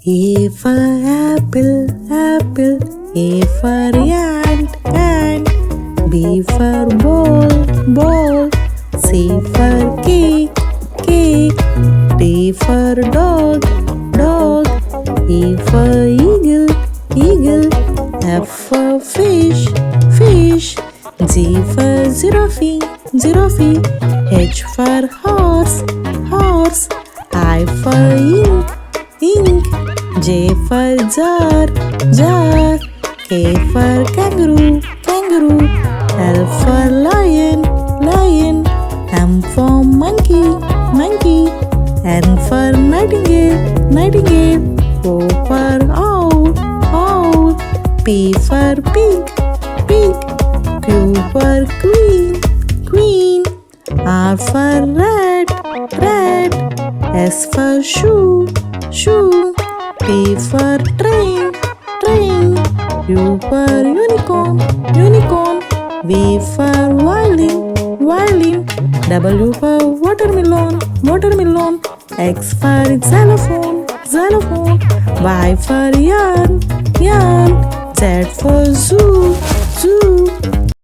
A for apple, apple. A for ant, ant. B for ball, ball. C for cake, cake. D for dog, dog. E for eagle, eagle. F for fish, fish. G for giraffe, giraffe. H for horse, horse. I for ink, ink. J for jar, jar. K for kangaroo, kangaroo. L for lion, lion. M for monkey, monkey. N for nightingale, nightingale. O for owl, owl. P for pig, pig. Q for queen, queen. R for rat, rat. S for shoe, shoe. T for train, train. U for unicorn, unicorn. V for violin, violin. W for watermelon, watermelon. X for xylophone, xylophone. Y for yarn, yarn. Z for zoo, zoo.